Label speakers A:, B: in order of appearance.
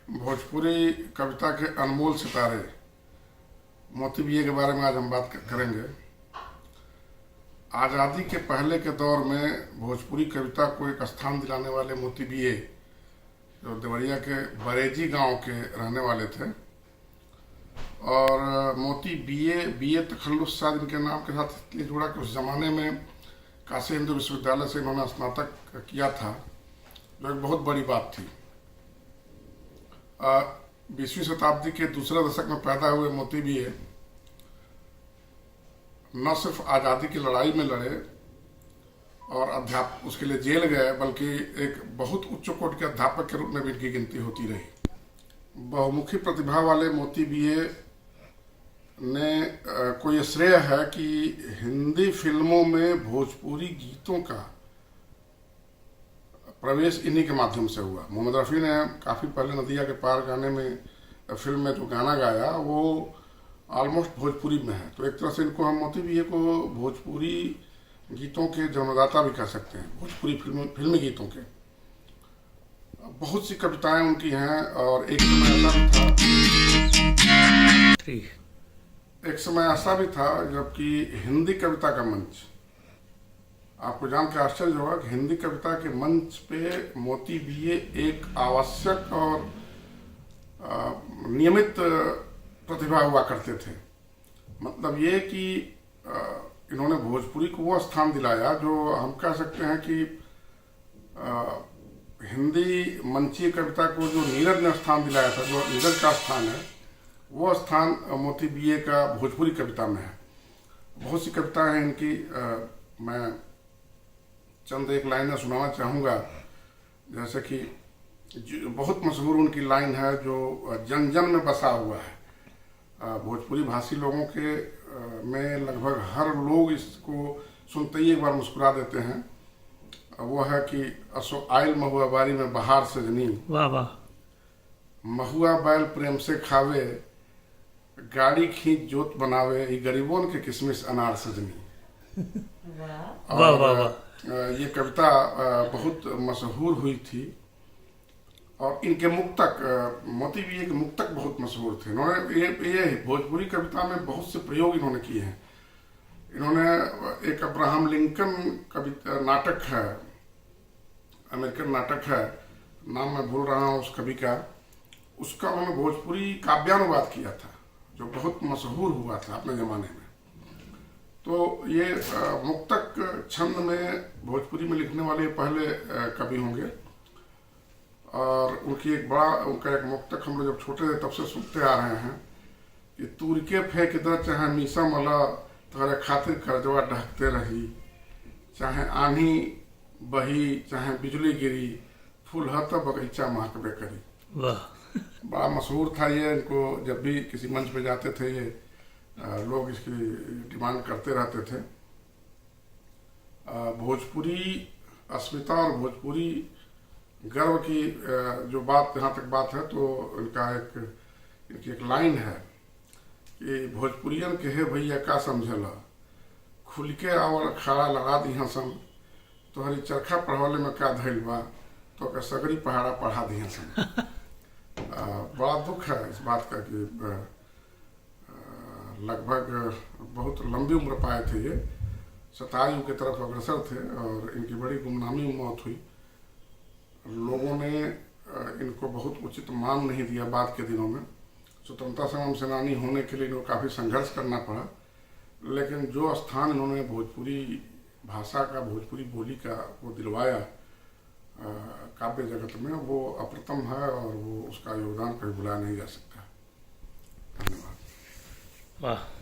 A: भोजपुरी कविता के अनमोल सितारे मोती बीए के बारे में आज हम बात करेंगे। आज़ादी के पहले के दौर में भोजपुरी कविता को एक स्थान दिलाने वाले मोती बीए, जो देवरिया के बरेजी गांव के रहने वाले थे, और मोती बीए तखल्लुस शायद इनके नाम के साथ इसलिए जुड़ा कि उस ज़माने में काशी हिंदू विश्वविद्यालय से इन्होंने स्नातक किया था, जो एक बहुत बड़ी बात थी। 20वीं शताब्दी के दूसरे दशक में पैदा हुए मोती बीए न सिर्फ आज़ादी की लड़ाई में लड़े और उसके लिए जेल गए, बल्कि एक बहुत उच्च कोटि के अध्यापक के रूप में भी इनकी गिनती होती रही। बहुमुखी प्रतिभा वाले मोती बीए ने को ये श्रेय है कि हिंदी फिल्मों में भोजपुरी गीतों का प्रवेश इन्हीं के माध्यम से हुआ। मोहम्मद रफ़ी ने काफ़ी पहले नदिया के पार गाने में फिल्म में जो गाना गाया वो ऑलमोस्ट भोजपुरी में है। तो एक तरह से इनको हम मोती बीए को भोजपुरी गीतों के जन्मदाता भी कह सकते हैं, भोजपुरी फिल्मी गीतों के। बहुत सी कविताएं उनकी हैं और एक समय ऐसा भी था जबकि हिंदी कविता का मंच, आपको जान के आश्चर्य होगा कि हिंदी कविता के मंच पे मोती बीए एक आवश्यक और नियमित प्रतिभा हुआ करते थे। मतलब ये कि इन्होंने भोजपुरी को वो स्थान दिलाया जो हम कह सकते हैं कि हिंदी मंचीय कविता को जो नीरज ने स्थान दिलाया था, जो नीरज का स्थान है, वो स्थान मोती बीए का भोजपुरी कविता में है। बहुत सी कविताएं हैं इनकी, मैं चंद एक लाइनें सुनाना चाहूँगा। जैसे कि बहुत मशहूर उनकी लाइन है जो जन जन में बसा हुआ है। भोजपुरी भाषी लोगों के में लगभग हर लोग इसको सुनते ही एक बार मुस्कुरा देते हैं। वो है कि असो आयल महुआ बारी में बहार सजनी, वाह वाह, महुआ बैल प्रेम से खावे, गाड़ी खींच जोत बनावे, ये गरीबों के किसमिस अनार सजनी। वाह वाह वाह। ये कविता बहुत मशहूर हुई थी और इनके मुक्तक, मोती बीए के मुक्तक बहुत मशहूर थे। इन्होंने ये भोजपुरी कविता में बहुत से प्रयोग इन्होंने किए हैं। इन्होंने एक अब्राहम लिंकन कविता नाटक है, अमेरिकन नाटक है, नाम मैं भूल रहा हूँ उस कवि का, उसका उन्होंने भोजपुरी काव्यानुवाद किया था जो बहुत मशहूर हुआ था अपने ज़माने में। तो ये मुक्तक छंद में भोजपुरी में लिखने वाले पहले कवि होंगे। और उनका एक मुक्तक हम लोग जब छोटे थे तब से सुनते आ रहे हैं कि तूर के फेंक दे चाहे मीसा मला, तुम्हारे खातिर करजवा ढकते रही, चाहे आंधी बही चाहे बिजली गिरी, फूल हत बगीचा महकबे करी। बड़ा मशहूर था ये। इनको जब भी किसी मंच पे जाते थे ये लोग इसकी डिमांड करते रहते थे। भोजपुरी अस्मिता और भोजपुरी गर्व की जो बात, जहाँ तक बात है, तो इनकी एक लाइन है कि भोजपुरियन के हे भैया का समझला, खुल के आवल खड़ा लगा दी हसन, तोहरी चरखा पढ़वाले में का धैल बा, तो का सगरी पहाड़ा पढ़ा दी हसन। बड़ा दुख है इस बात का कि लगभग बहुत लंबी उम्र पाए थे ये, शतायु की तरफ अग्रसर थे और इनकी बड़ी गुमनामी मौत हुई। लोगों ने इनको बहुत उचित मान नहीं दिया। बाद के दिनों में स्वतंत्रता संग्राम सेनानी होने के लिए इनको काफ़ी संघर्ष करना पड़ा, लेकिन जो स्थान इन्होंने भोजपुरी भाषा का, भोजपुरी बोली का वो दिलवाया काव्य जगत में, वो अप्रतिम है और वो उसका योगदान कभी भुलाया नहीं जा सकता। धन्यवाद।
B: वाह।